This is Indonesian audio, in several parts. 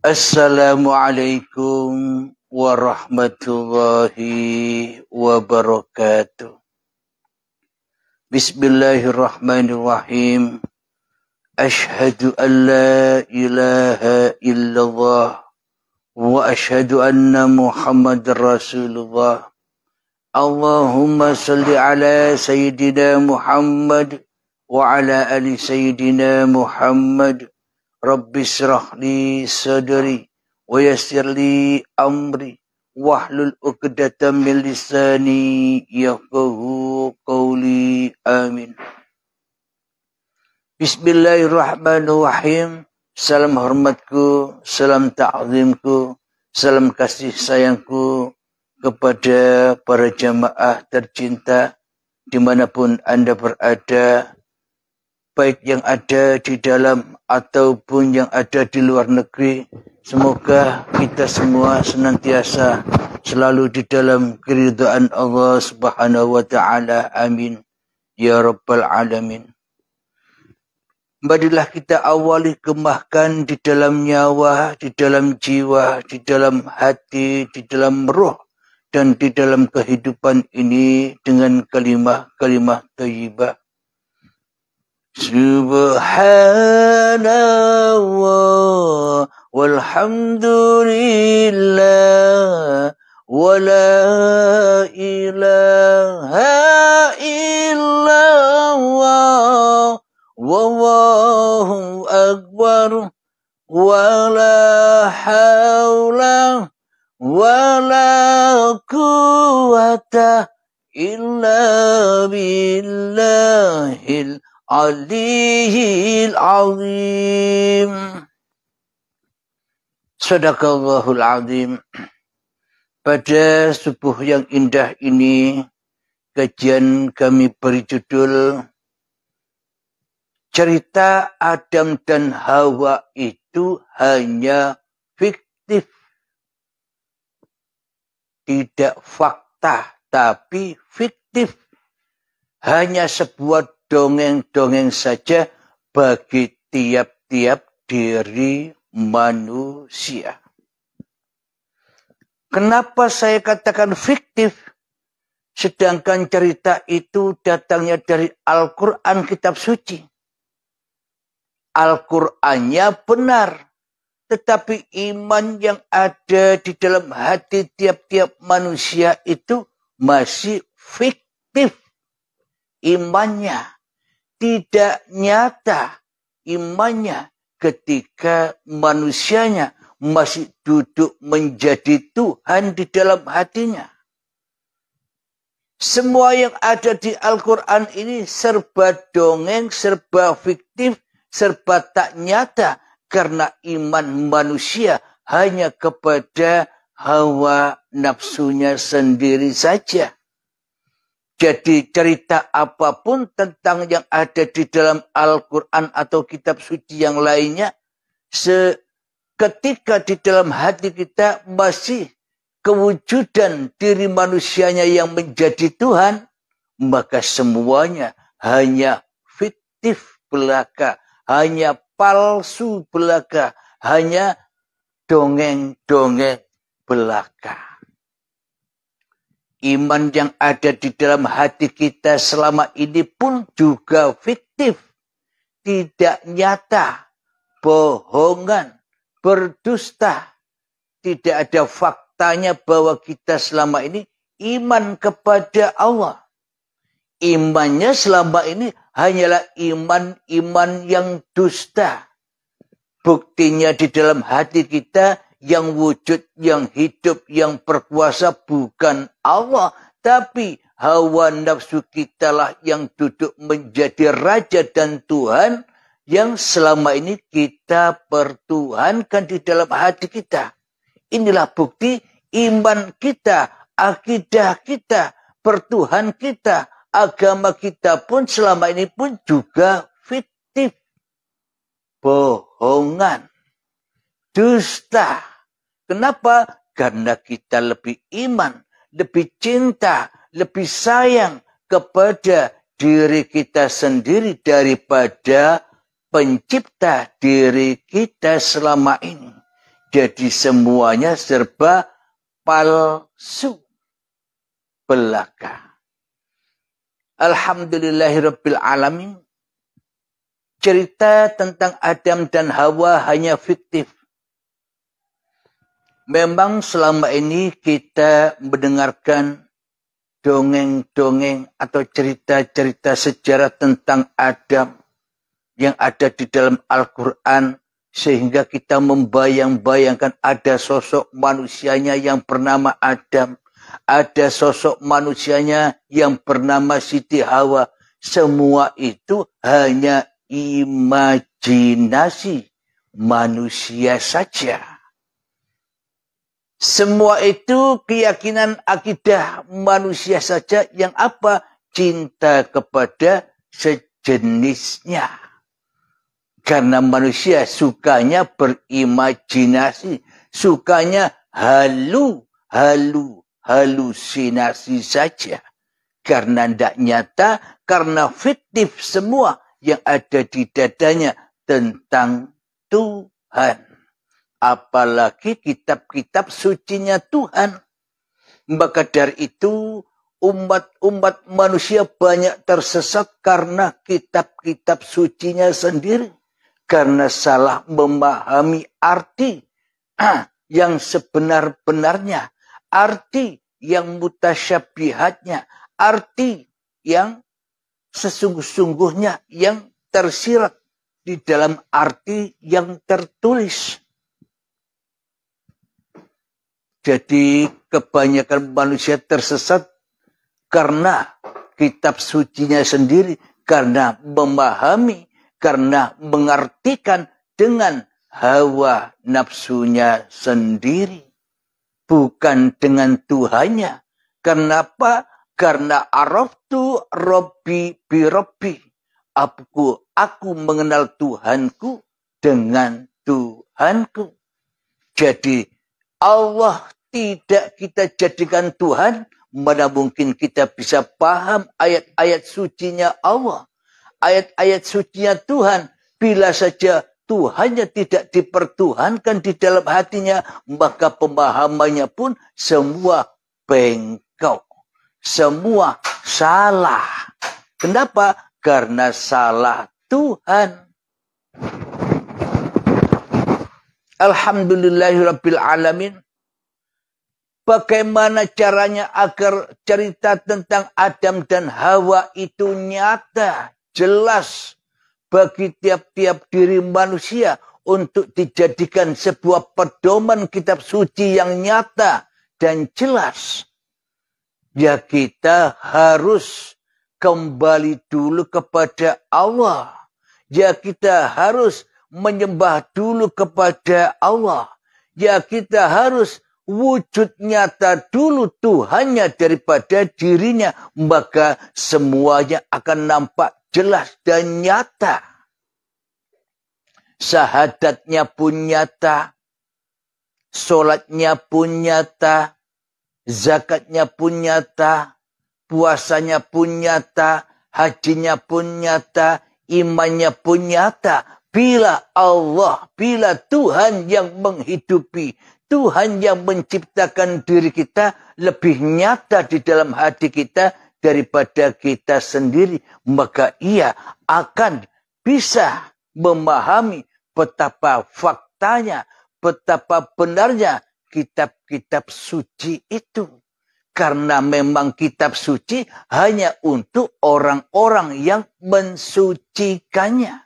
Assalamualaikum warahmatullahi wabarakatuh. Bismillahirrahmanirrahim. Ashhadu an la ilaha illallah wa ashhadu anna Muhammadar Rasulullah. Allahumma salli ala Sayyidina Muhammad wa ala ali Sayyidina Muhammad. Rabbi syrah li sadri wa yassir li amri wahlul 'uqdatam min lisani yafqahu qawli. Amin. Bismillahirrahmanirrahim. Salam hormatku, salam ta'zimku, salam kasih sayangku kepada para jamaah tercinta dimanapun Anda berada, baik yang ada di dalam ataupun yang ada di luar negeri. Semoga kita semua senantiasa selalu di dalam keridhaan Allah Subhanahu wa taala. Amin ya rabbal alamin. Marilah kita awali kemahkan di dalam nyawa, di dalam jiwa, di dalam hati, di dalam roh dan di dalam kehidupan ini dengan kalimah-kalimah thayyibah. Subhanallah walhamdulillah wa la ilaha illallah wallahu akbar wa la hawla wa la quwwata illa billahil Aliyil azim. Sadaqallahul azim. Pada subuh yang indah ini, kajian kami beri judul cerita Adam dan Hawa itu hanya fiktif, tidak fakta, tapi fiktif. Hanya sebuah dongeng-dongeng saja bagi tiap-tiap diri manusia. Kenapa saya katakan fiktif? Sedangkan cerita itu datangnya dari Al-Quran, kitab suci. Al-Qurannya benar. Tetapi iman yang ada di dalam hati tiap-tiap manusia itu masih fiktif. Imannya tidak nyata, imannya ketika manusianya masih duduk menjadi Tuhan di dalam hatinya. Semua yang ada di Al-Quran ini serba dongeng, serba fiktif, serba tak nyata. Karena iman manusia hanya kepada hawa nafsunya sendiri saja. Jadi cerita apapun tentang yang ada di dalam Al-Quran atau kitab suci yang lainnya, ketika di dalam hati kita masih kewujudan diri manusianya yang menjadi Tuhan, maka semuanya hanya fiktif belaka, hanya palsu belaka, hanya dongeng-dongeng belaka. Iman yang ada di dalam hati kita selama ini pun juga fiktif. Tidak nyata, bohongan, berdusta. Tidak ada faktanya bahwa kita selama ini iman kepada Allah. Imannya selama ini hanyalah iman-iman yang dusta. Buktinya di dalam hati kita, yang wujud, yang hidup, yang berkuasa bukan Allah. Tapi hawa nafsu kitalah yang duduk menjadi raja dan Tuhan. Yang selama ini kita pertuhankan di dalam hati kita. Inilah bukti iman kita, akidah kita, pertuhan kita, agama kita pun selama ini pun juga fiktif. Bohongan, dusta. Kenapa? Karena kita lebih iman, lebih cinta, lebih sayang kepada diri kita sendiri daripada pencipta diri kita selama ini. Jadi semuanya serba palsu, belaka. Alhamdulillahirabbil alamin. Cerita tentang Adam dan Hawa hanya fiktif. Memang selama ini kita mendengarkan dongeng-dongeng atau cerita-cerita sejarah tentang Adam yang ada di dalam Al-Quran, sehingga kita membayang-bayangkan ada sosok manusianya yang bernama Adam, ada sosok manusianya yang bernama Siti Hawa. Semua itu hanya imajinasi manusia saja. Semua itu keyakinan akidah manusia saja yang apa? Cinta kepada sejenisnya. Karena manusia sukanya berimajinasi, sukanya halusinasi saja. Karena tidak nyata, karena fiktif semua yang ada di dadanya tentang Tuhan. Apalagi kitab-kitab sucinya Tuhan. Maka dari itu umat-umat manusia banyak tersesat karena kitab-kitab sucinya sendiri. Karena salah memahami arti yang sebenar-benarnya. Arti yang mutasyabihatnya. Arti yang sesungguh-sungguhnya yang tersirat di dalam arti yang tertulis. Jadi kebanyakan manusia tersesat karena kitab sucinya sendiri, karena memahami, karena mengartikan dengan hawa nafsunya sendiri, bukan dengan Tuhannya. Kenapa? Karena araftu Rabbi bi Rabbi. Aku mengenal Tuhanku dengan Tuhanku. Jadi Allah tidak kita jadikan Tuhan, mana mungkin kita bisa paham ayat-ayat sucinya Allah. Ayat-ayat sucinya Tuhan, bila saja Tuhannya tidak dipertuhankan di dalam hatinya, maka pemahamannya pun semua bengkok. Semua salah. Kenapa? Karena salah Tuhan. Alhamdulillahirabbil alamin. Bagaimana caranya agar cerita tentang Adam dan Hawa itu nyata, jelas bagi tiap-tiap diri manusia untuk dijadikan sebuah pedoman kitab suci yang nyata dan jelas. Ya kita harus kembali dulu kepada Allah. Ya kita harus menyembah dulu kepada Allah. Ya kita harus wujud nyata dulu Tuhannya daripada dirinya. Maka semuanya akan nampak jelas dan nyata. Syahadatnya pun nyata. Sholatnya pun nyata. Zakatnya pun nyata. Puasanya pun nyata. Hajinya pun nyata. Imannya pun nyata. Bila Allah, bila Tuhan yang menghidupi, Tuhan yang menciptakan diri kita lebih nyata di dalam hati kita daripada kita sendiri, maka ia akan bisa memahami betapa faktanya, betapa benarnya kitab-kitab suci itu. Karena memang kitab suci hanya untuk orang-orang yang mensucikannya.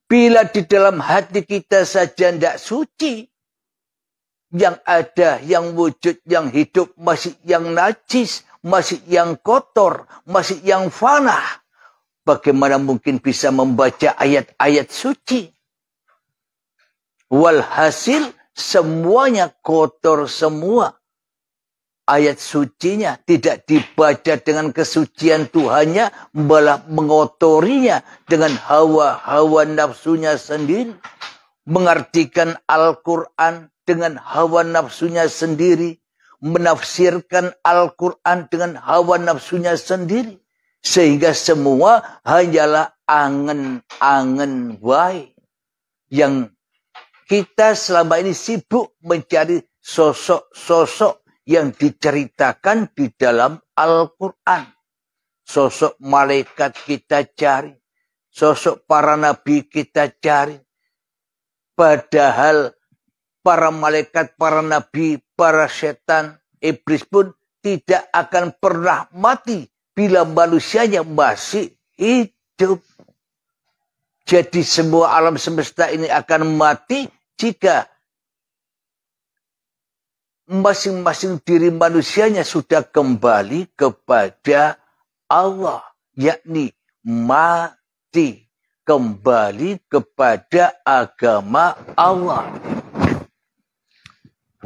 Bila di dalam hati kita saja tidak suci, yang ada, yang wujud, yang hidup, masih yang najis, masih yang kotor, masih yang fana, bagaimana mungkin bisa membaca ayat-ayat suci? Walhasil semuanya kotor semua. Ayat sucinya tidak dibaca dengan kesucian Tuhannya, malah mengotorinya dengan hawa-hawa nafsunya sendiri. Mengartikan Al-Quran dengan hawa nafsunya sendiri. Menafsirkan Al-Quran dengan hawa nafsunya sendiri. Sehingga semua hanyalah angen-angen wae. Yang Kita selama ini sibuk mencari sosok-sosok yang diceritakan di dalam Al-Quran. Sosok malaikat kita cari. Sosok para nabi kita cari. Padahal para malaikat, para nabi, para setan, iblis pun tidak akan pernah mati bila manusianya masih hidup. Jadi semua alam semesta ini akan mati jika masing-masing diri manusianya sudah kembali kepada Allah. Yakni mati. Kembali kepada agama Allah.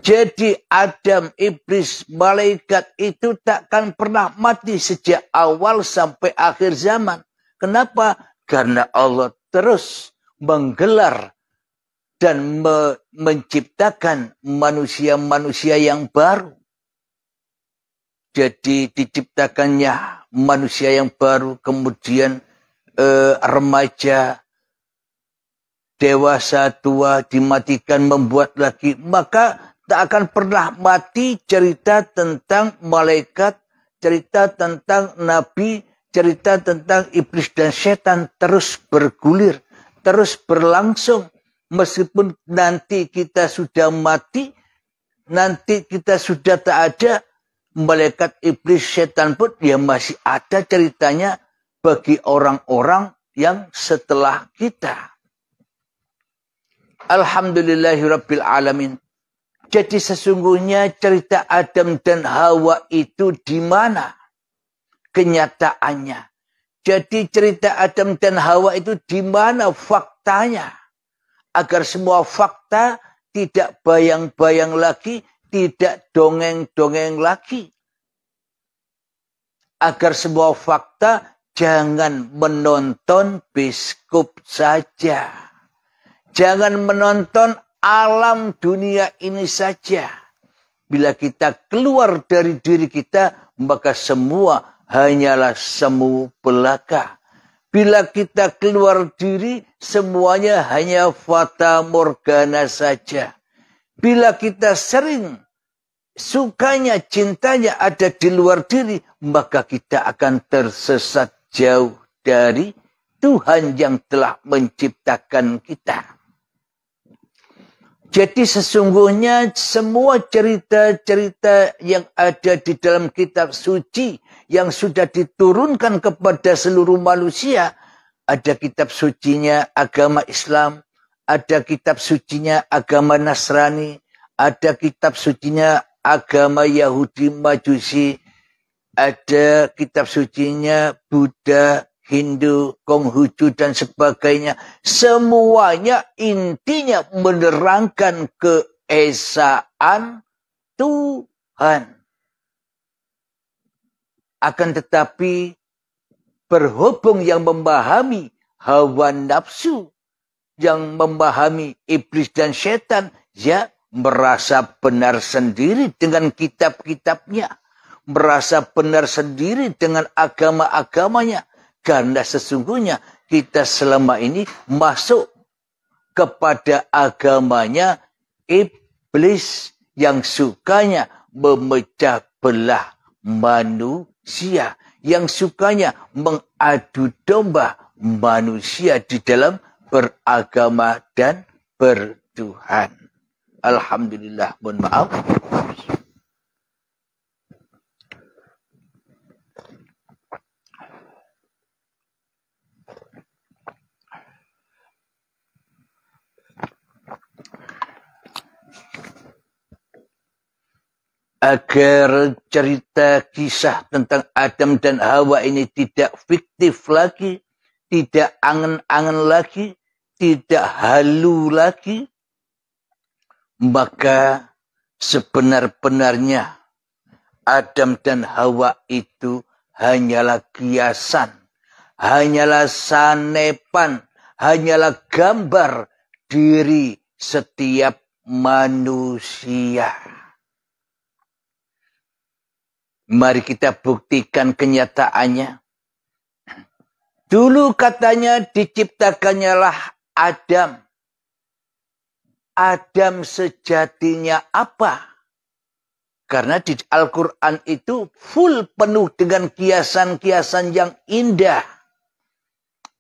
Jadi Adam, iblis, malaikat itu takkan pernah mati sejak awal sampai akhir zaman. Kenapa? Karena Allah terus menggelar dan menciptakan manusia-manusia yang baru. Jadi diciptakannya manusia yang baru, kemudian remaja, dewasa, tua, dimatikan, membuat lagi. Maka tak akan pernah mati cerita tentang malaikat, cerita tentang nabi, cerita tentang iblis dan setan terus bergulir, terus berlangsung. Meskipun nanti kita sudah mati, nanti kita sudah tak ada, malaikat, iblis, setan pun ya masih ada ceritanya bagi orang-orang yang setelah kita. Alhamdulillahirabbil alamin. Jadi sesungguhnya cerita Adam dan Hawa itu di mana kenyataannya? Jadi cerita Adam dan Hawa itu di mana faktanya? Agar semua fakta tidak bayang-bayang lagi, tidak dongeng-dongeng lagi. Agar semua fakta jangan menonton biskup saja. Jangan menonton alam dunia ini saja. Bila kita keluar dari diri kita, maka semua hanyalah semu belaka. Bila kita keluar diri, semuanya hanya fata morgana saja. Bila kita sering sukanya, cintanya ada di luar diri, maka kita akan tersesat jauh dari Tuhan yang telah menciptakan kita. Jadi sesungguhnya semua cerita-cerita yang ada di dalam kitab suci yang sudah diturunkan kepada seluruh manusia, ada kitab sucinya agama Islam, ada kitab sucinya agama Nasrani, ada kitab sucinya agama Yahudi Majusi, ada kitab sucinya Buddha, Hindu, Konghucu dan sebagainya. Semuanya intinya menerangkan keesaan Tuhan. Akan tetapi berhubung yang memahami hawa nafsu, yang memahami iblis dan setan, ya merasa benar sendiri dengan kitab-kitabnya. Merasa benar sendiri dengan agama-agamanya. Karena sesungguhnya kita selama ini masuk kepada agamanya iblis yang sukanya memecah belah manusia. Yang sukanya mengadu domba manusia di dalam beragama dan bertuhan. Alhamdulillah, mohon maaf. Agar cerita kisah tentang Adam dan Hawa ini tidak fiktif lagi, tidak angan-angan lagi, tidak halu lagi, maka sebenar-benarnya Adam dan Hawa itu hanyalah kiasan, hanyalah sanepan, hanyalah gambar diri setiap manusia. Mari kita buktikan kenyataannya. Dulu katanya diciptakannya lah Adam. Adam sejatinya apa? Karena di Al-Quran itu full penuh dengan kiasan-kiasan yang indah.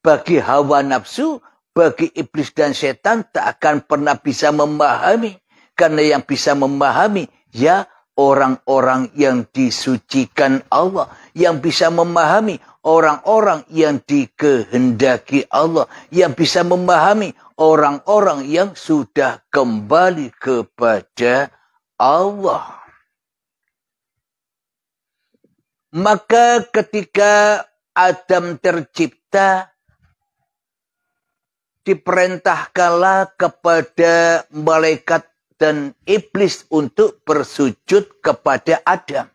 Bagi hawa nafsu, bagi iblis dan setan tak akan pernah bisa memahami. Karena yang bisa memahami ya orang-orang yang disucikan Allah. Yang bisa memahami orang-orang yang dikehendaki Allah. Yang bisa memahami orang-orang yang sudah kembali kepada Allah. Maka ketika Adam tercipta, diperintahkanlah kepada malaikat dan iblis untuk bersujud kepada Adam.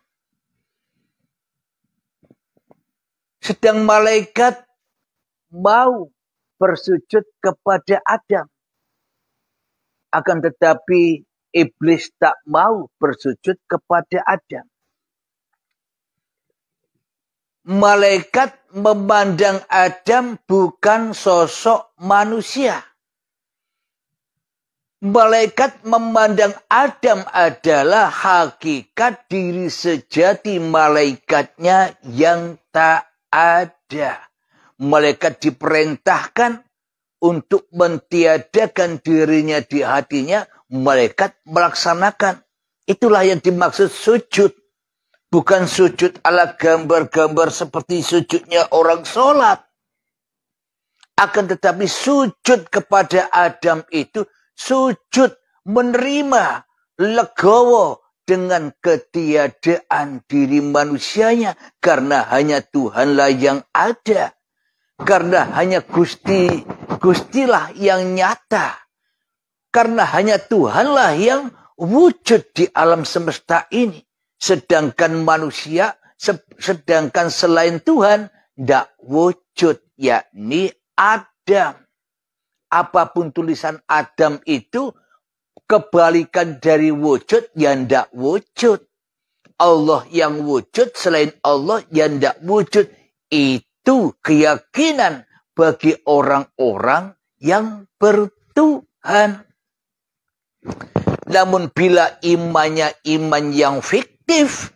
Sedang malaikat mau bersujud kepada Adam. Akan tetapi iblis tak mau bersujud kepada Adam. Malaikat memandang Adam bukan sosok manusia. Malaikat memandang Adam adalah hakikat diri sejati malaikatnya yang tak ada. Malaikat diperintahkan untuk mentiadakan dirinya di hatinya. Malaikat melaksanakan. Itulah yang dimaksud sujud. Bukan sujud ala gambar-gambar seperti sujudnya orang sholat. Akan tetapi sujud kepada Adam itu sujud menerima legowo dengan ketiadaan diri manusianya. Karena hanya Tuhanlah yang ada. Karena hanya Gustilah yang nyata. Karena hanya Tuhanlah yang wujud di alam semesta ini. Sedangkan manusia, sedangkan selain Tuhan, tidak wujud, yakni Adam. Apapun tulisan Adam itu, kebalikan dari wujud, yang tidak wujud. Allah yang wujud, selain Allah yang tidak wujud. Itu keyakinan bagi orang-orang yang bertuhan. Namun bila imannya iman yang fiktif,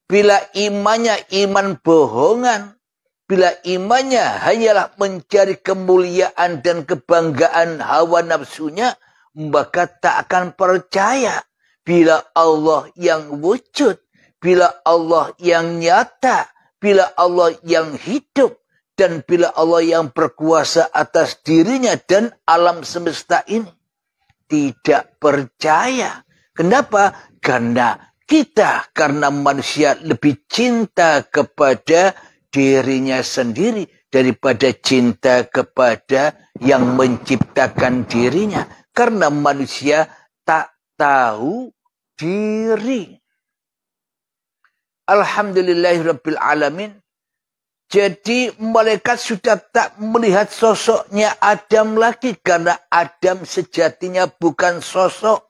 bila imannya iman bohongan, bila imannya hanyalah mencari kemuliaan dan kebanggaan hawa nafsunya, maka tak akan percaya bila Allah yang wujud, bila Allah yang nyata, bila Allah yang hidup, dan bila Allah yang berkuasa atas dirinya dan alam semesta ini. Tidak percaya. Kenapa? Karena manusia lebih cinta kepada dirinya sendiri daripada cinta kepada yang menciptakan dirinya. Karena manusia tak tahu diri. Alhamdulillahirabbil alamin. Jadi malaikat sudah tak melihat sosoknya Adam lagi. Karena Adam sejatinya bukan sosok.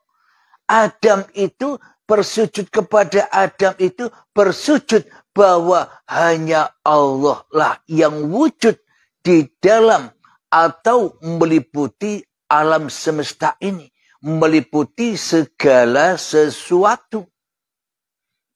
Adam itu bersujud kepada Adam itu bersujud bahwa hanya Allah lah yang wujud di dalam atau meliputi alam semesta ini. Meliputi segala sesuatu.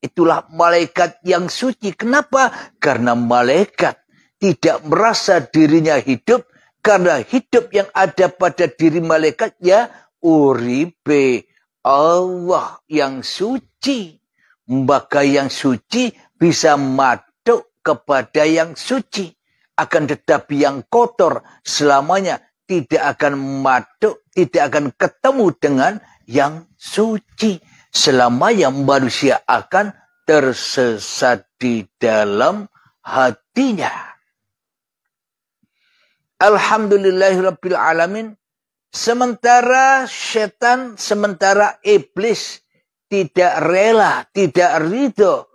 Itulah malaikat yang suci. Kenapa? Karena malaikat tidak merasa dirinya hidup. Karena hidup yang ada pada diri malaikat ya uribe Allah yang suci. Maka yang suci bisa matuk kepada yang suci. Akan tetapi yang kotor selamanya tidak akan matuk, tidak akan ketemu dengan yang suci. Selama yang manusia akan tersesat di dalam hatinya. Alhamdulillahirabbil alamin. Sementara setan, sementara iblis tidak rela, tidak ridho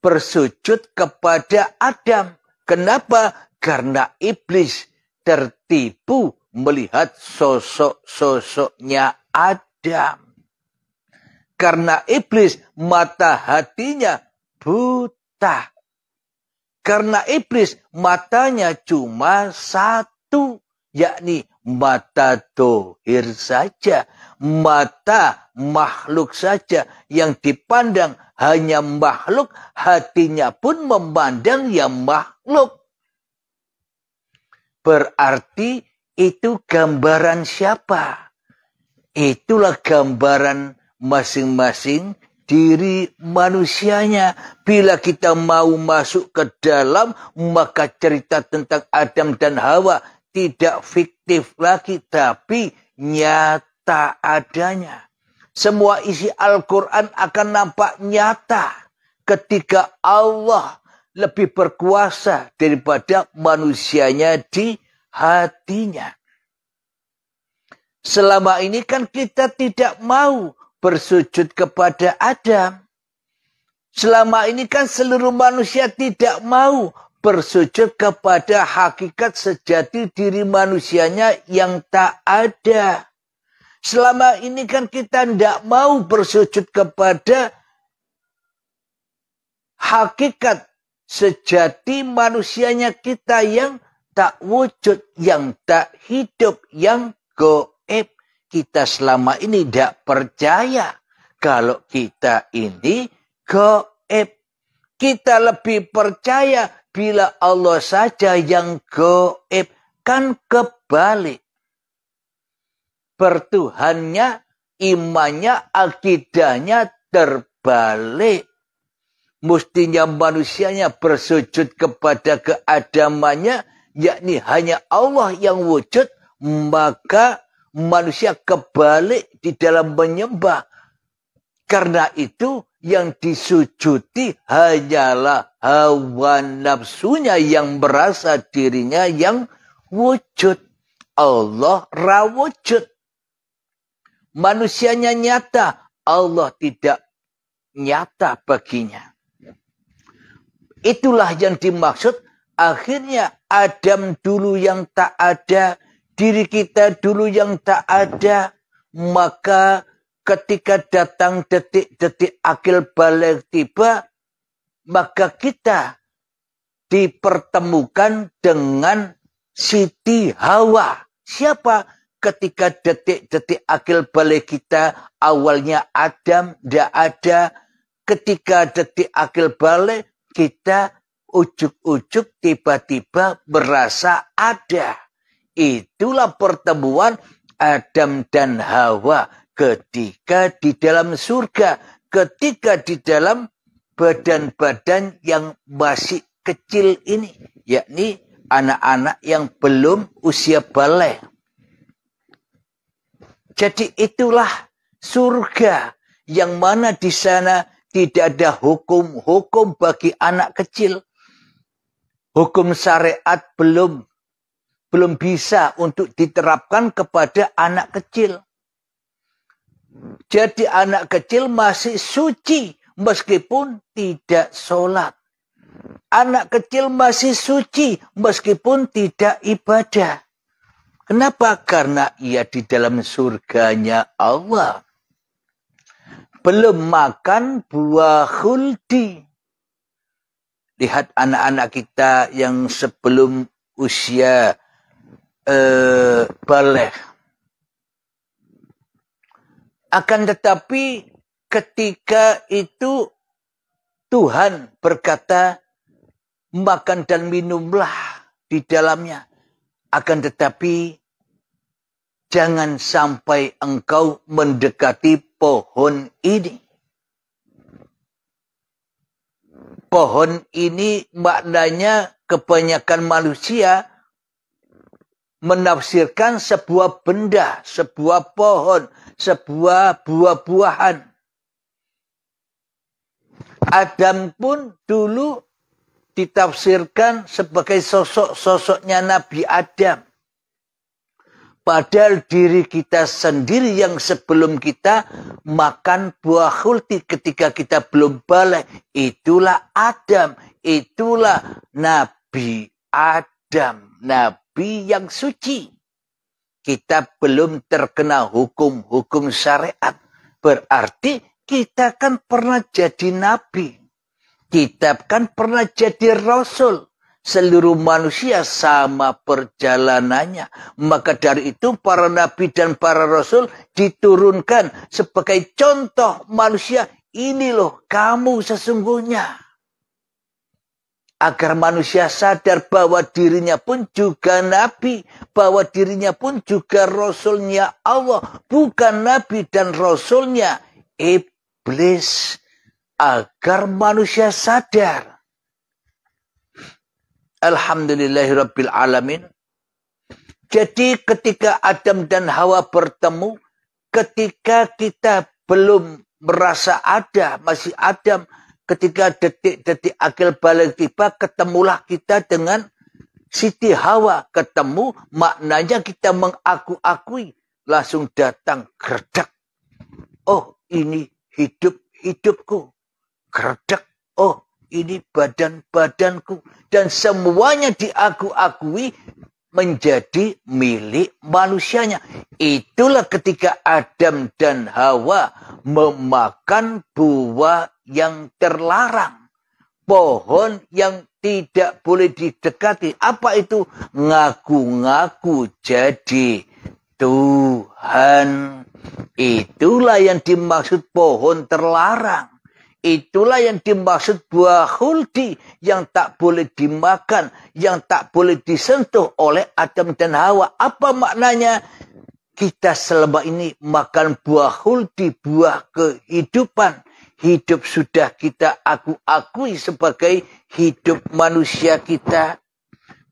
bersujud kepada Adam. Kenapa? Karena iblis tertipu melihat sosok-sosoknya Adam. Karena iblis mata hatinya buta. Karena iblis matanya cuma satu, yakni mata dohir saja, mata makhluk saja yang dipandang hanya makhluk, hatinya pun memandang yang makhluk. Berarti itu gambaran siapa? Itulah gambaran masing-masing diri manusianya. Bila kita mau masuk ke dalam, maka cerita tentang Adam dan Hawa tidak fiktif lagi, tapi nyata adanya. Semua isi Al-Quran akan nampak nyata ketika Allah lebih berkuasa daripada manusianya di hatinya. Selama ini kan kita tidak mau bersujud kepada Adam. Selama ini kan seluruh manusia tidak mau bersujud kepada hakikat sejati diri manusianya yang tak ada. Selama ini kan kita tidak mau bersujud kepada hakikat sejati manusianya kita yang tak wujud, yang tak hidup, yang gaib. Kita selama ini tidak percaya kalau kita ini gaib. Kita lebih percaya bila Allah saja yang gaib. Kan kebalik. Bertuhannya, imannya, akidahnya terbalik. Mestinya manusianya bersujud kepada keadamannya, yakni hanya Allah yang wujud, maka manusia kebalik di dalam menyembah. Karena itu yang disujudi hanyalah hawa nafsunya yang merasa dirinya yang wujud. Allah rawujud. Manusianya nyata, Allah tidak nyata baginya. Itulah yang dimaksud. Akhirnya Adam dulu yang tak ada, diri kita dulu yang tak ada, maka ketika datang detik-detik akil balik tiba, maka kita dipertemukan dengan Siti Hawa. Siapa? Ketika detik-detik akil balik kita awalnya Adam tidak ada, ketika detik akil balik kita ujuk-ujuk tiba-tiba merasa ada. Itulah pertemuan Adam dan Hawa ketika di dalam surga, ketika di dalam badan-badan yang masih kecil ini, yakni anak-anak yang belum usia balik. Jadi itulah surga yang mana di sana tidak ada hukum-hukum bagi anak kecil. Hukum syariat belum bisa untuk diterapkan kepada anak kecil. Jadi anak kecil masih suci meskipun tidak sholat. Anak kecil masih suci meskipun tidak ibadah. Kenapa? Karena ia di dalam surganya Allah. Belum makan buah khuldi. Lihat anak-anak kita yang sebelum usia balik. Akan tetapi ketika itu Tuhan berkata, makan dan minumlah di dalamnya. Akan tetapi jangan sampai engkau mendekati pohon ini. Pohon ini maknanya kebanyakan manusia menafsirkan sebuah benda, sebuah pohon, sebuah buah-buahan. Adam pun dulu ditafsirkan sebagai sosoknya Nabi Adam. Padahal diri kita sendiri yang sebelum kita makan buah khuldi ketika kita belum balik. Itulah Adam. Itulah Nabi Adam. Nabi yang suci. Kita belum terkena hukum-hukum syariat. Berarti kita kan pernah jadi nabi. Kita kan pernah jadi rasul. Seluruh manusia sama perjalanannya. Maka dari itu para nabi dan para rasul diturunkan sebagai contoh manusia. Ini loh kamu sesungguhnya. Agar manusia sadar bahwa dirinya pun juga nabi. Bahwa dirinya pun juga rasulnya Allah. Bukan nabi dan rasulnya iblis. Agar manusia sadar. Alhamdulillahirabbil alamin. Jadi ketika Adam dan Hawa bertemu, ketika kita belum merasa ada, masih Adam, ketika detik-detik akil balik tiba, ketemulah kita dengan Siti Hawa. Ketemu, maknanya kita mengaku-akui, langsung datang gerdak. Oh, ini hidupku. Gerdak. Oh, ini badanku. Dan semuanya diaku-akui menjadi milik manusianya. Itulah ketika Adam dan Hawa memakan buah yang terlarang. Pohon yang tidak boleh didekati. Apa itu? Ngaku-ngaku jadi Tuhan. Itulah yang dimaksud pohon terlarang. Itulah yang dimaksud buah khuldi yang tak boleh dimakan, yang tak boleh disentuh oleh Adam dan Hawa. Apa maknanya? Kita selama ini makan buah khuldi, buah kehidupan. Hidup sudah kita akui sebagai hidup manusia kita.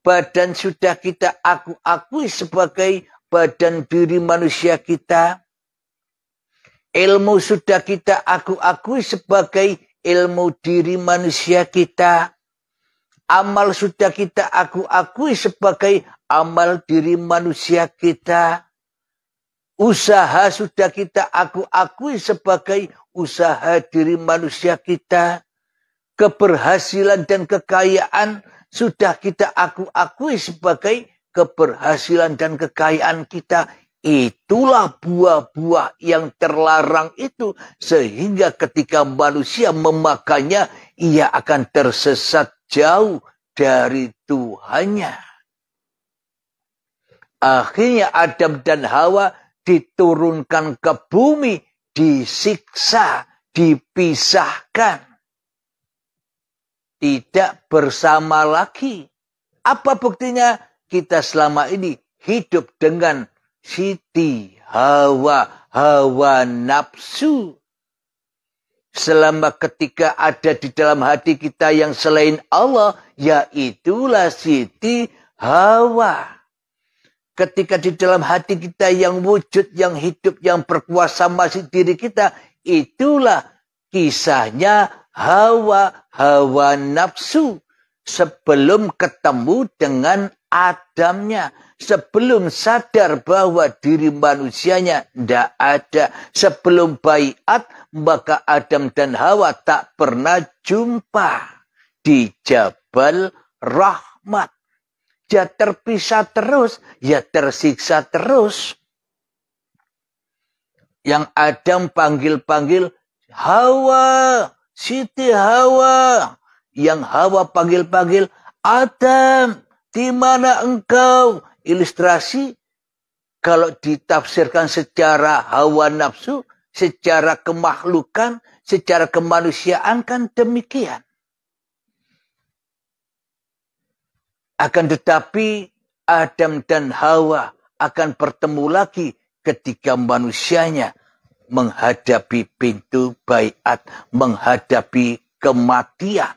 Badan sudah kita akui sebagai badan diri manusia kita. Ilmu sudah kita akui sebagai ilmu diri manusia kita. Amal sudah kita akui sebagai amal diri manusia kita. Usaha sudah kita akui sebagai usaha diri manusia kita. Keberhasilan dan kekayaan sudah kita akui sebagai keberhasilan dan kekayaan kita. Itulah buah-buah yang terlarang itu. Sehingga ketika manusia memakannya, ia akan tersesat jauh dari Tuhannya. Akhirnya Adam dan Hawa diturunkan ke bumi, disiksa, dipisahkan. Tidak bersama lagi. Apa buktinya? Kita selama ini hidup dengan Siti Hawa, hawa nafsu. Selama ketika ada di dalam hati kita yang selain Allah, yaitulah Siti Hawa. Ketika di dalam hati kita yang wujud, yang hidup, yang berkuasa masih diri kita, itulah kisahnya Hawa, hawa nafsu. Sebelum ketemu dengan Adamnya. Sebelum sadar bahwa diri manusianya tidak ada. Sebelum baiat, maka Adam dan Hawa tak pernah jumpa di Jabal Rahmat. Ya terpisah terus, ya tersiksa terus. Yang Adam panggil-panggil, Hawa, Siti Hawa. Yang Hawa panggil-panggil, Adam, di mana engkau? Ilustrasi, kalau ditafsirkan secara hawa nafsu, secara kemakhlukan, secara kemanusiaan kan demikian. Akan tetapi Adam dan Hawa akan bertemu lagi ketika manusianya menghadapi pintu baiat, menghadapi kematian.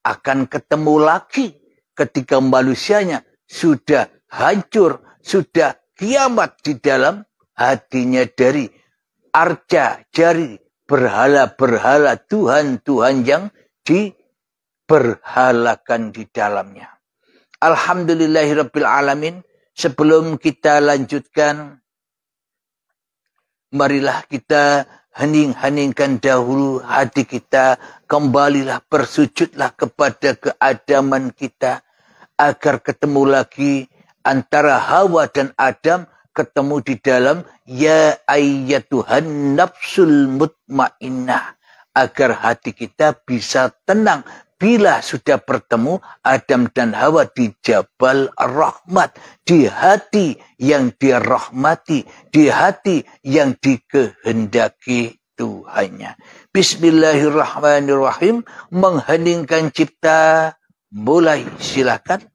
Akan ketemu lagi ketika manusianya sudah hancur, sudah kiamat di dalam hatinya dari arca, jari, berhala-berhala, Tuhan-Tuhan yang diberhalakan di dalamnya. Alhamdulillahirabbil alamin. Sebelum kita lanjutkan, marilah kita hening-heningkan dahulu hati kita. Kembalilah, bersujudlah kepada keadaman kita. Agar ketemu lagi antara Hawa dan Adam. Ketemu di dalam ya ayyatuhan nafsul mutmainnah. Agar hati kita bisa tenang, bila sudah bertemu Adam dan Hawa di Jabal Ar-Rahmat, di hati yang dirahmati, di hati yang dikehendaki Tuhannya. Bismillahirrahmanirrahim. Mengheningkan cipta. Mulai, silakan.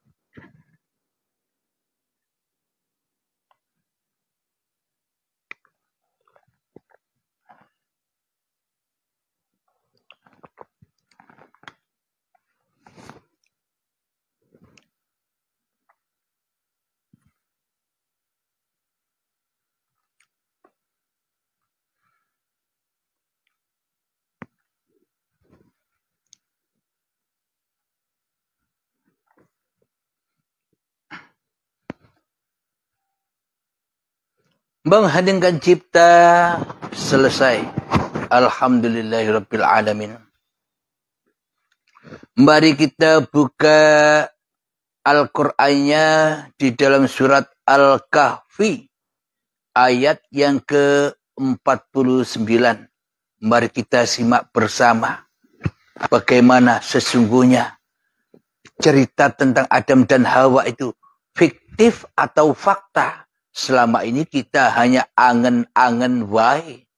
Mengheningkan cipta selesai. Alhamdulillahirabbil alamin. Mari kita buka Al-Qur'annya di dalam surat Al-Kahfi ayat yang ke-49. Mari kita simak bersama bagaimana sesungguhnya cerita tentang Adam dan Hawa itu fiktif atau fakta. Selama ini kita hanya angen-angen wae.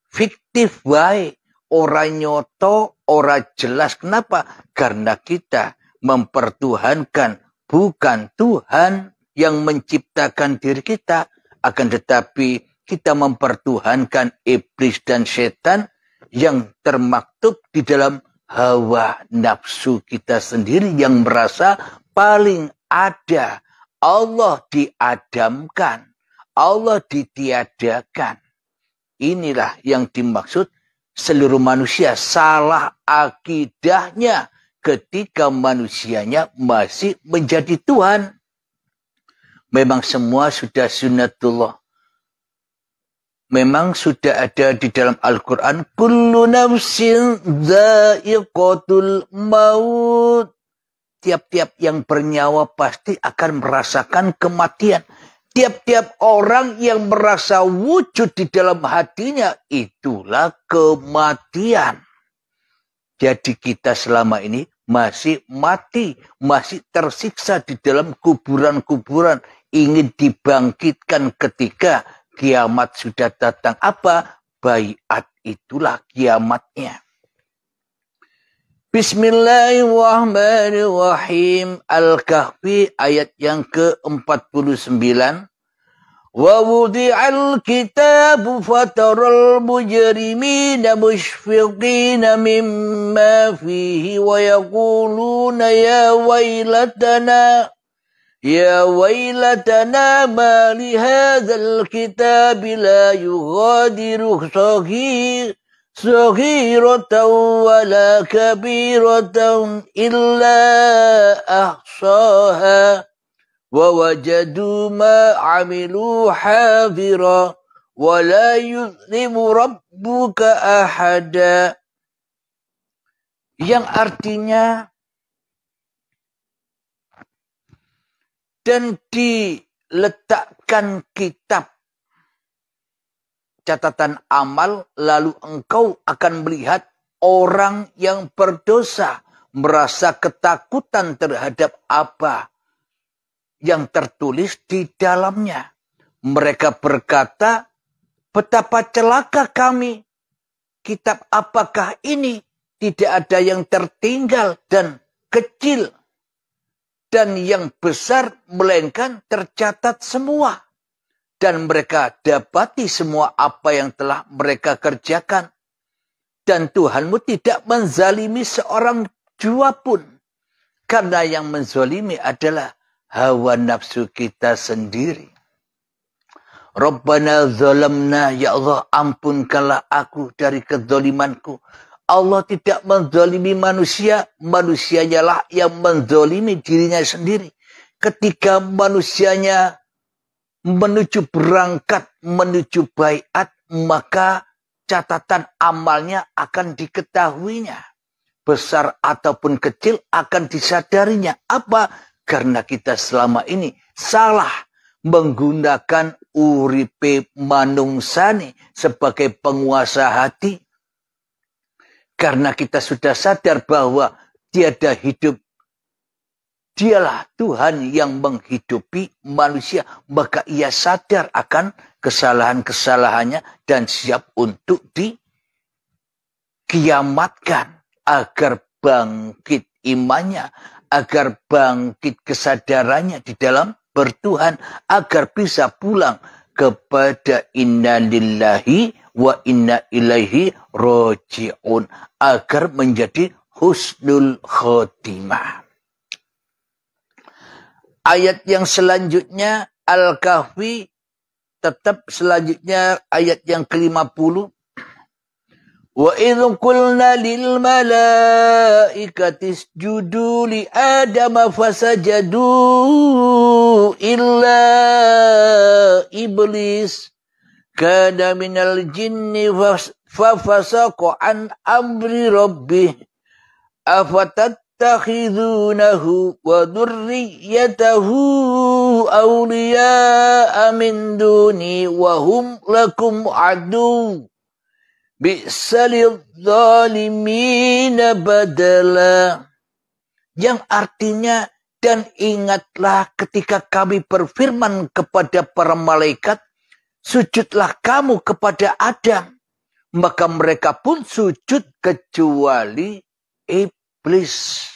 Fiktif wae. Ora nyoto, ora jelas. Kenapa? Karena kita mempertuhankan bukan Tuhan yang menciptakan diri kita. Akan tetapi kita mempertuhankan iblis dan setan yang termaktub di dalam hawa nafsu kita sendiri yang merasa paling ada. Allah diadamkan, Allah ditiadakan. Inilah yang dimaksud seluruh manusia salah akidahnya ketika manusianya masih menjadi Tuhan. Memang semua sudah sunnatullah. Memang sudah ada di dalam Al-Quran. Kullu nafsin dha'iqatul maut. Tiap-tiap yang bernyawa pasti akan merasakan kematian. Tiap-tiap orang yang merasa wujud di dalam hatinya, itulah kematian. Jadi kita selama ini masih mati, masih tersiksa di dalam kuburan-kuburan. Ingin dibangkitkan ketika kiamat sudah datang. Apa? Baiat, itulah kiamatnya. Bismillahirrahmanirrahim. Al-Kahfi ayat yang ke-49. Wa wudi'al kitabu fataral mujrimina mushfiqina mimma fihi wa yaquluna ya wailatana ma li hadzal kitabi la yughadiru صغيرة ولا كبيرة إلا أحصاها ووجدوا ما عملوا حاضرا ولا يظلم ربك أحدا. Yang artinya dan diletakkan kitab catatan amal, lalu engkau akan melihat orang yang berdosa merasa ketakutan terhadap apa yang tertulis di dalamnya. Mereka berkata, betapa celaka kami. Kitab apakah ini? Tidak ada yang tertinggal dan kecil dan yang besar, melainkan tercatat semua. Dan mereka dapati semua apa yang telah mereka kerjakan. Dan Tuhanmu tidak menzalimi seorang jua pun. Karena yang menzalimi adalah hawa nafsu kita sendiri. Rabbana zalamna, ya Allah ampunkanlah aku dari kezalimanku. Allah tidak menzalimi manusia, manusianya lah yang menzalimi dirinya sendiri. Ketika manusianya menuju berangkat, menuju baiat, maka catatan amalnya akan diketahuinya. Besar ataupun kecil akan disadarinya. Apa? Karena kita selama ini salah menggunakan uripe manungsani sebagai penguasa hati. Karena kita sudah sadar bahwa tiada hidup. Dialah Tuhan yang menghidupi manusia. Maka ia sadar akan kesalahan-kesalahannya dan siap untuk dikiamatkan. Agar bangkit imannya. Agar bangkit kesadarannya di dalam bertuhan. Agar bisa pulang kepada inna lillahi wa inna ilaihi roji'un. Agar menjadi husnul khotimah. Ayat yang selanjutnya Al-Kahfi, tetap selanjutnya ayat yang ke-50. Wa idh qulna lil malaikati isjudu li Adama fasajadu illa iblis kana minal jinni fafasaqa an amri rabbih afatattakhidunahu wa dhurriyyatahu awliya'a min duni wa hum lakum adu bi'salil zalimina badala. Yang artinya, dan ingatlah ketika kami berfirman kepada para malaikat, sujudlah kamu kepada Adam. Maka mereka pun sujud kecuali iblis.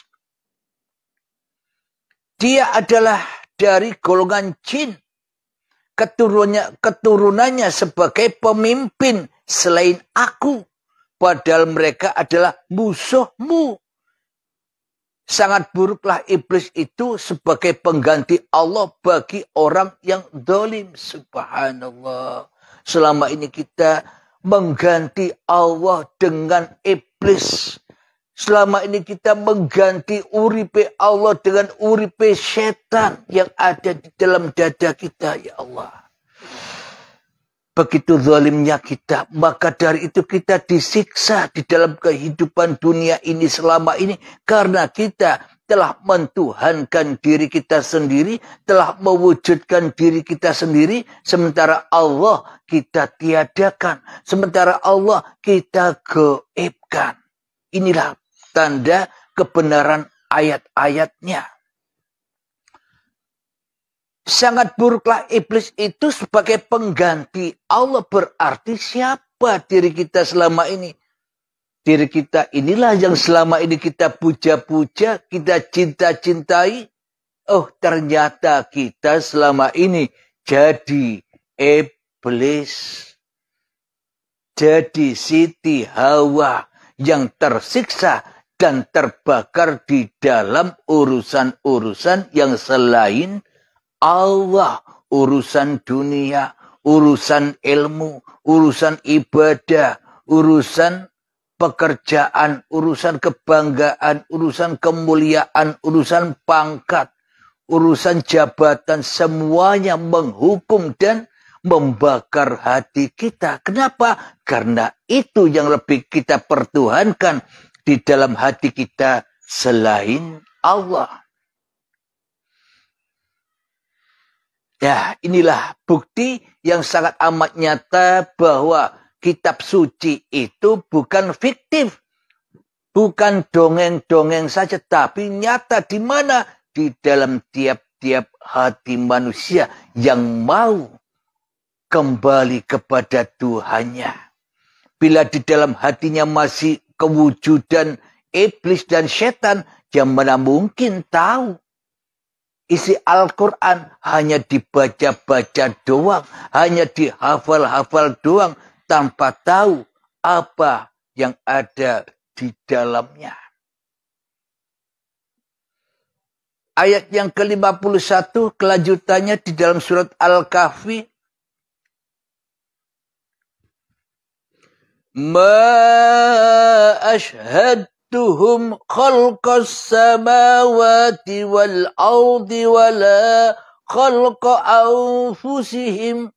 Dia adalah dari golongan jin. Keturunannya sebagai pemimpin selain aku. Padahal mereka adalah musuhmu. Sangat buruklah iblis itu sebagai pengganti Allah bagi orang yang zalim. Subhanallah. Selama ini kita mengganti Allah dengan iblis. Selama ini kita mengganti uripe Allah dengan uripe setan yang ada di dalam dada kita, ya Allah. Begitu zalimnya kita, maka dari itu kita disiksa di dalam kehidupan dunia ini selama ini. Karena kita telah mentuhankan diri kita sendiri, telah mewujudkan diri kita sendiri, sementara Allah kita tiadakan, sementara Allah kita gaibkan. Inilah tanda kebenaran ayat-ayatnya. Sangat buruklah iblis itu sebagai pengganti Allah. Berarti siapa diri kita selama ini? Diri kita inilah yang selama ini kita puja-puja, kita cinta-cintai. Oh, ternyata kita selama ini jadi iblis. Jadi Siti Hawa yang tersiksa dan terbakar di dalam urusan-urusan yang selain Allah. Urusan dunia, urusan ilmu, urusan ibadah, urusan pekerjaan, urusan kebanggaan, urusan kemuliaan, urusan pangkat, urusan jabatan, semuanya menghukum dan membakar hati kita. Kenapa? Karena itu yang lebih kita pertuhankan di dalam hati kita selain Allah. Ya, inilah bukti yang sangat amat nyata bahwa kitab suci itu bukan fiktif. Bukan dongeng-dongeng saja, tapi nyata di mana? Di dalam tiap-tiap hati manusia yang mau kembali kepada Tuhannya. Bila di dalam hatinya masih kewujudan iblis dan setan, yang mana mungkin tahu isi Al-Quran, hanya dibaca-baca doang, hanya dihafal-hafal doang, tanpa tahu apa yang ada di dalamnya. Ayat yang ke-51, kelanjutannya di dalam surat Al-Kahfi. Ma ashhadtuhum khalqas samawati wal ardi wala khalqa anfusihim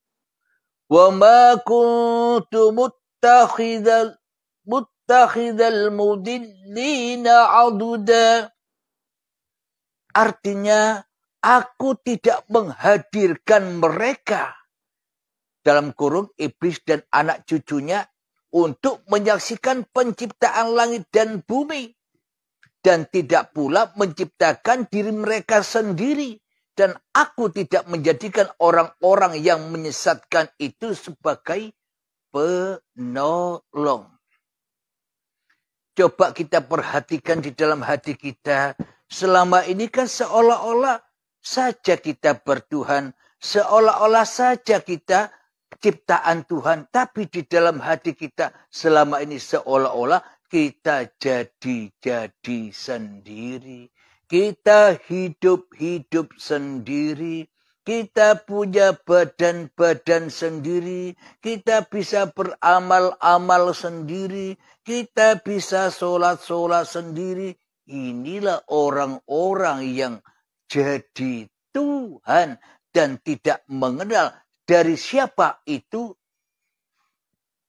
wa ma kuntu muttakhidal mudillina aduda. Artinya, aku tidak menghadirkan mereka, dalam kurung iblis dan anak cucunya, untuk menyaksikan penciptaan langit dan bumi. dan tidak pula menciptakan diri mereka sendiri. Dan aku tidak menjadikan orang-orang yang menyesatkan itu sebagai penolong. Coba kita perhatikan di dalam hati kita. Selama ini kan seolah-olah saja kita bertuhan. Seolah-olah saja kita ciptaan Tuhan. Tapi di dalam hati kita selama ini seolah-olah kita jadi sendiri. Kita hidup sendiri. Kita punya badan-badan sendiri. Kita bisa beramal-amal sendiri. Kita bisa sholat-sholat sendiri. Inilah orang-orang yang jadi Tuhan dan tidak mengenal dari siapa itu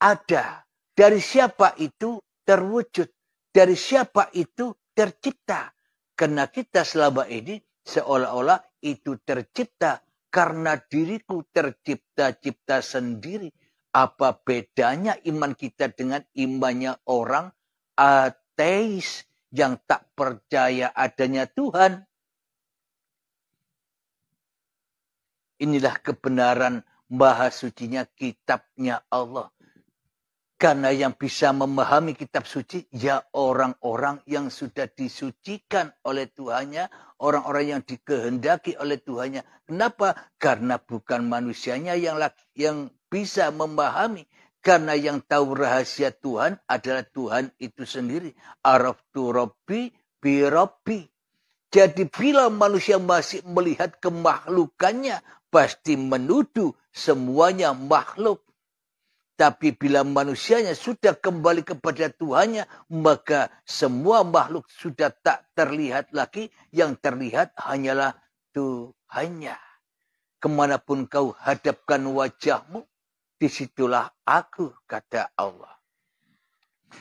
ada. Dari siapa itu terwujud. Dari siapa itu tercipta. Karena kita selama ini seolah-olah itu tercipta karena diriku tercipta-cipta sendiri. Apa bedanya iman kita dengan imannya orang ateis yang tak percaya adanya Tuhan? Inilah kebenaran maha sucinya kitabnya Allah. Karena yang bisa memahami kitab suci, ya orang-orang yang sudah disucikan oleh Tuhannya, orang-orang yang dikehendaki oleh Tuhannya. Kenapa? Karena bukan manusianya yang bisa memahami. Karena yang tahu rahasia Tuhan adalah Tuhan itu sendiri. Araftu Rabbi bi Rabbi. Jadi bila manusia masih melihat kemakhlukannya, pasti menuduh semuanya makhluk. Tapi bila manusianya sudah kembali kepada Tuhannya, maka semua makhluk sudah tak terlihat lagi. Yang terlihat hanyalah Tuhannya. Kemanapun kau hadapkan wajahmu, disitulah aku, kata Allah.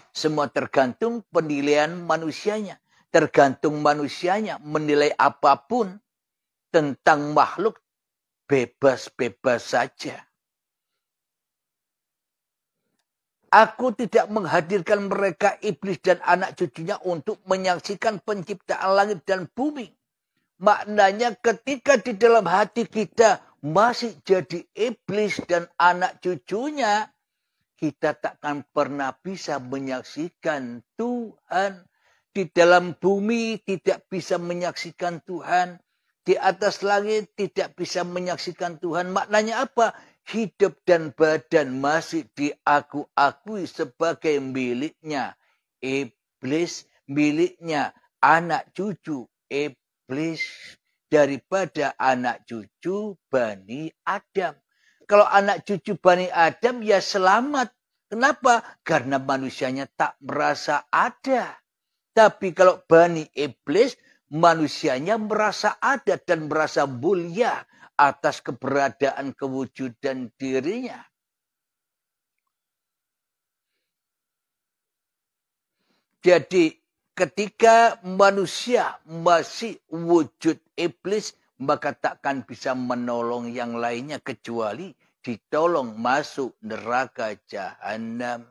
Semua tergantung penilaian manusianya. Tergantung manusianya menilai apapun tentang makhluk, bebas-bebas saja. Aku tidak menghadirkan mereka iblis dan anak cucunya untuk menyaksikan penciptaan langit dan bumi. Maknanya ketika di dalam hati kita masih jadi iblis dan anak cucunya, kita takkan pernah bisa menyaksikan Tuhan. Di dalam bumi tidak bisa menyaksikan Tuhan. Di atas langit tidak bisa menyaksikan Tuhan. Maknanya apa? Hidup dan badan masih diakui sebagai miliknya iblis, miliknya anak cucu iblis daripada anak cucu Bani Adam. Kalau anak cucu Bani Adam ya selamat. Kenapa? Karena manusianya tak merasa ada. Tapi kalau Bani Iblis, manusianya merasa ada dan merasa mulia atas keberadaan kewujudan dirinya. Jadi ketika manusia masih wujud iblis, maka takkan bisa menolong yang lainnya kecuali ditolong masuk neraka jahanam.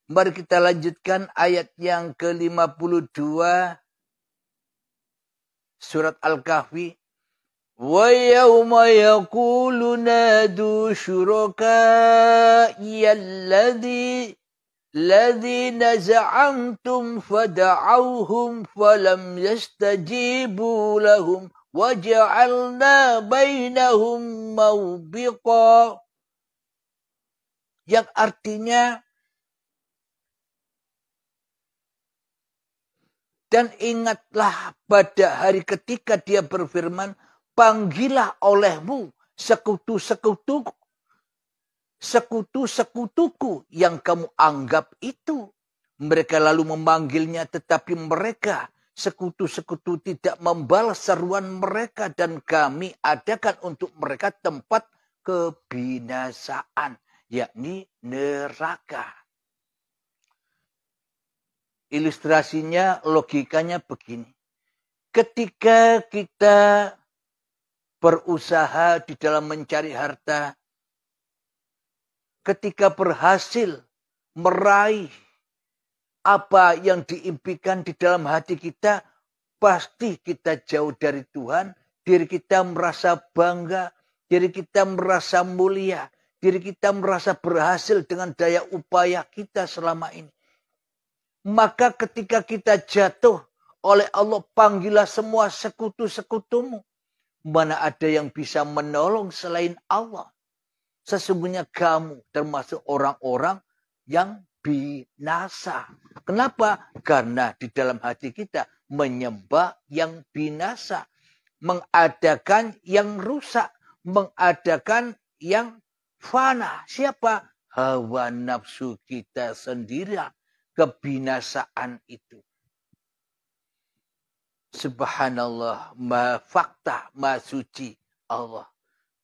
Mari kita lanjutkan ayat yang ke-52 surat Al-Kahfi. Wa yawma yaqulu nadu syuraka'i alladhina za'amtum fada'awhum falam yastajibu lahum waja'alna bainahum mawbiqa. Yang artinya, dan ingatlah pada hari ketika dia berfirman, panggillah olehmu sekutu-sekutuku yang kamu anggap itu. Mereka lalu memanggilnya, tetapi mereka sekutu-sekutu tidak membalas seruan mereka, dan kami adakan untuk mereka tempat kebinasaan, yakni neraka. Ilustrasinya, logikanya begini. Ketika kita berusaha di dalam mencari harta, ketika berhasil meraih apa yang diimpikan di dalam hati kita, pasti kita jauh dari Tuhan, diri kita merasa bangga, diri kita merasa mulia, diri kita merasa berhasil dengan daya upaya kita selama ini. Maka ketika kita jatuh, oleh Allah panggillah semua sekutu-sekutumu. Mana ada yang bisa menolong selain Allah. Sesungguhnya kamu termasuk orang-orang yang binasa. Kenapa? Karena di dalam hati kita menyembah yang binasa. Mengadakan yang rusak. Mengadakan yang fana. Siapa? Hawa nafsu kita sendiri. Kebinasaan itu. Subhanallah, ma fakta, ma suci Allah.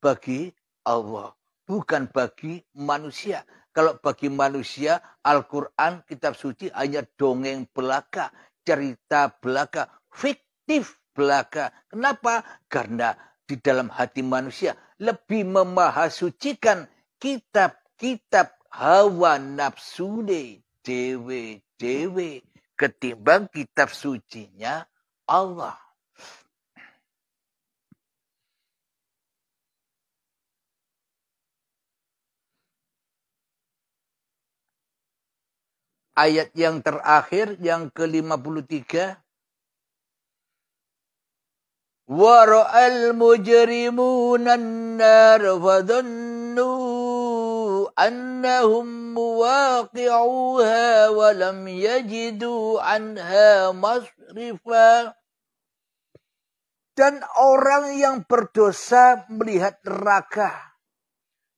Bagi Allah, bukan bagi manusia. Kalau bagi manusia, Al-Quran, kitab suci hanya dongeng belaka, cerita belaka, fiktif belaka. Kenapa? Karena di dalam hati manusia lebih memahasucikan kitab-kitab hawa nafsude dewe-dewe ketimbang kitab sucinya Allah. Ayat yang terakhir, yang ke-53. Wara'al mujrimuna an-nar fadhannu annahum muwaqi'uha wa lam yajidu anha masrifa. Dan orang yang berdosa melihat neraka.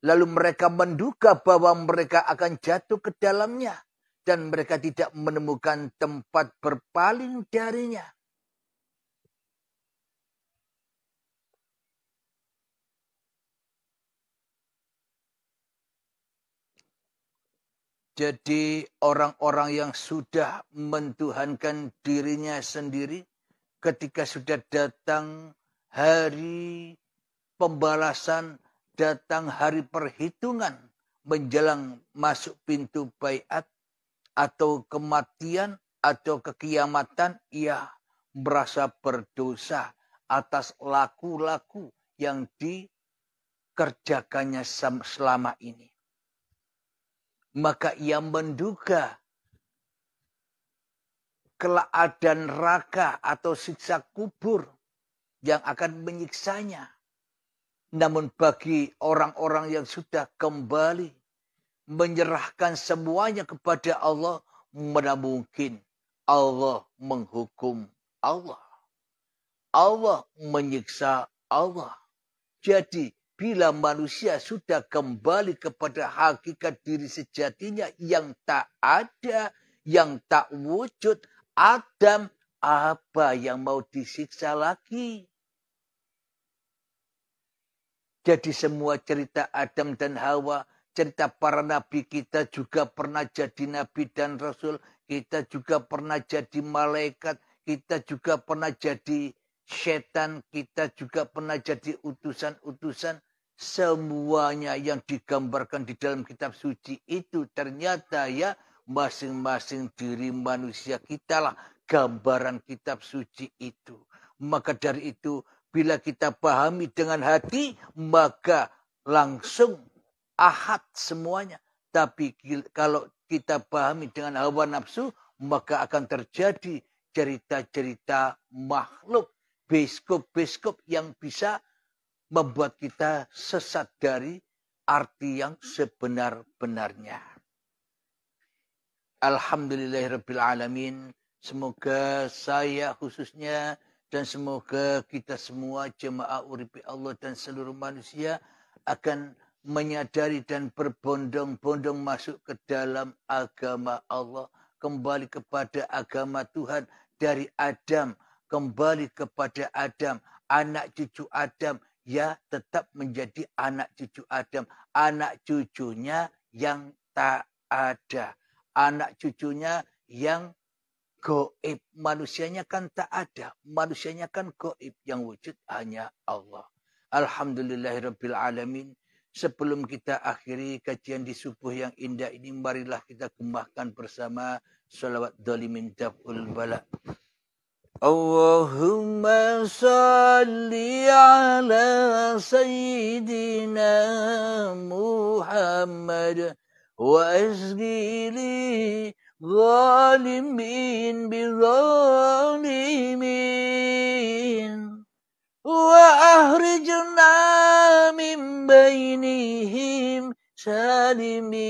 Lalu mereka menduga bahwa mereka akan jatuh ke dalamnya. Dan mereka tidak menemukan tempat berpaling darinya. Jadi orang-orang yang sudah mentuhankan dirinya sendiri, ketika sudah datang hari pembalasan, datang hari perhitungan, menjelang masuk pintu baiat, atau kematian, atau kekiamatan, ia merasa berdosa atas laku-laku yang dikerjakannya selama ini. Maka ia menduga kelak ada neraka atau siksa kubur yang akan menyiksanya. Namun bagi orang-orang yang sudah kembali menyerahkan semuanya kepada Allah, mana mungkin Allah menghukum Allah. Allah menyiksa Allah. Jadi bila manusia sudah kembali kepada hakikat diri sejatinya yang tak ada, yang tak wujud, Adam, apa yang mau disiksa lagi? Jadi semua cerita Adam dan Hawa, cerita para nabi, kita juga pernah jadi nabi dan rasul, kita juga pernah jadi malaikat, kita juga pernah jadi setan, kita juga pernah jadi utusan-utusan. Semuanya yang digambarkan di dalam kitab suci itu ternyata ya masing-masing diri manusia kita lah gambaran kitab suci itu. Maka dari itu bila kita pahami dengan hati maka langsung ahad semuanya. Tapi kalau kita pahami dengan hawa nafsu maka akan terjadi cerita-cerita makhluk, biskop-biskop yang bisa membuat kita sesat dari arti yang sebenar-benarnya. Alhamdulillahirrabbilalamin. Semoga saya khususnya dan semoga kita semua jemaah uripi Allah dan seluruh manusia akan menyadari dan berbondong-bondong masuk ke dalam agama Allah. Kembali kepada agama Tuhan dari Adam. Kembali kepada Adam. Anak cucu Adam. Ya tetap menjadi anak cucu Adam. Anak cucunya yang tak ada. Anak cucunya yang gaib. Manusianya kan tak ada. Manusianya kan gaib. Yang wujud hanya Allah. Alhamdulillahirrabbilalamin. Sebelum kita akhiri kajian di subuh yang indah ini, marilah kita gembahkan bersama Salawat dolimin daf'ul bala. Allahumma salli ala sayyidina Muhammad wa asghili zalimin bi zalimin wa ahrijna min bainihim salimin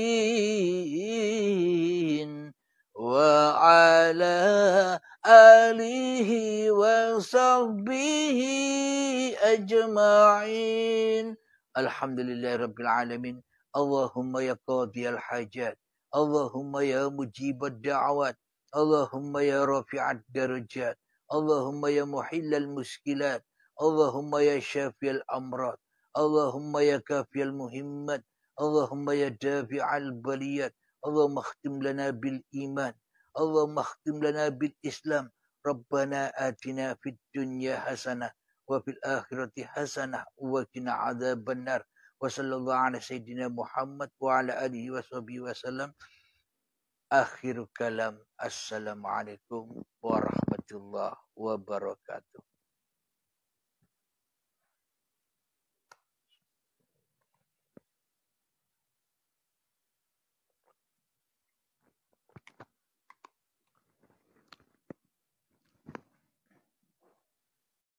wa ala alihi wa sahbihi ajma'in. Alhamdulillahi rabbil alamin. Allahumma ya qadiyal hajat, Allahumma ya mujibad da'awat, Allahumma ya rafi'ad darajat, Allahumma ya muhillal muskilat, Allahumma ya syafiyal amrat, Allahumma ya kafiyal muhimmat, Allahumma ya dafi'al baliyat, Allahumma khtim lana bil iman, Allahumma khtim lana bil Islam. Rabbana atina fid dunya hasanah wa fil akhirati hasanah wa qina adzabannar. Wa sallallahu ala sayyidina Muhammad wa ala alihi wa sahbihi wasallam. Akhir kalam. Assalamualaikum warahmatullahi wabarakatuh.